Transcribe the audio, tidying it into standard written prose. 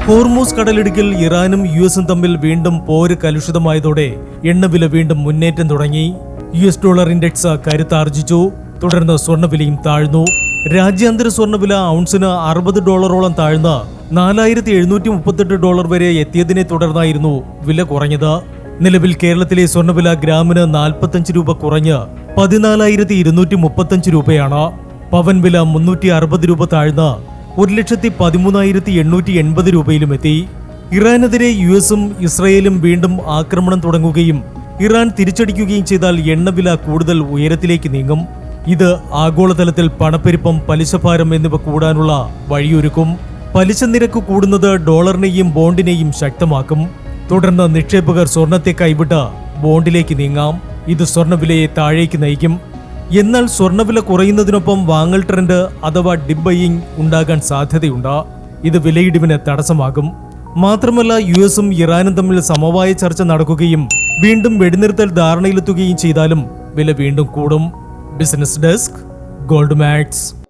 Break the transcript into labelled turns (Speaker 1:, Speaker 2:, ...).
Speaker 1: Hormuz കടലിടുക്കിൽ ഇറാനും യുഎസും തമ്മിൽ വീണ്ടും പോര് കലുഷിതമായതോടെ എണ്ണവില വീണ്ടും മുന്നേറ്റം തുടങ്ങി. $US ഇൻഡെക്സ് കരുത്താർജിച്ചു. തുടർന്ന് സ്വർണ്ണവിലയും താഴ്ന്നു. രാജ്യാന്തര സ്വർണ്ണവില ഔൺസിന് $60 താഴ്ന്ന് $4738 വരെ എത്തിയതിനെ തുടർന്നായിരുന്നു വില കുറഞ്ഞത്. നിലവിൽ കേരളത്തിലെ സ്വർണ്ണവില ഗ്രാമിന് 45 രൂപ കുറഞ്ഞ് 14,235 രൂപയാണ്. പവൻ വില 360 രൂപ താഴ്ന്ന് 1,13,880 രൂപയിലും എത്തി. ഇറാനെതിരെ യുഎസും ഇസ്രയേലും വീണ്ടും ആക്രമണം തുടങ്ങുകയും ഇറാൻ തിരിച്ചടിക്കുകയും ചെയ്താൽ എണ്ണവില കൂടുതൽ ഉയരത്തിലേക്ക് നീങ്ങും. ഇത് ആഗോളതലത്തിൽ പണപ്പെരുപ്പം, പലിശഭാരം എന്നിവ കൂടാനുള്ള വഴിയൊരുക്കും. പലിശ നിരക്ക് കൂടുന്നത് ഡോളറിനെയും ബോണ്ടിനെയും ശക്തമാക്കും. തുടർന്ന് നിക്ഷേപകർ സ്വർണത്തെ കൈവിട്ട് ബോണ്ടിലേക്ക് നീങ്ങാം. ഇത് സ്വർണ്ണവിലയെ താഴേക്ക് നയിക്കും. എന്നാൽ സ്വർണ്ണവില കുറയുന്നതിനൊപ്പം വാങ്ങൽ ട്രെൻഡ് അഥവാ ഡിപ് ബൈയിങ് ഉണ്ടാകാൻ സാധ്യതയുണ്ട്. ഇത് വിലയിടിവിന് തടസ്സമാകും. മാത്രമല്ല, യുഎസും ഇറാനും തമ്മിൽ സമവായ ചർച്ച നടക്കുകയും വീണ്ടും വെടിനിർത്തൽ ധാരണയിലെത്തുകയും ചെയ്താലും വില വീണ്ടും കൂടും. Business desk, gold max.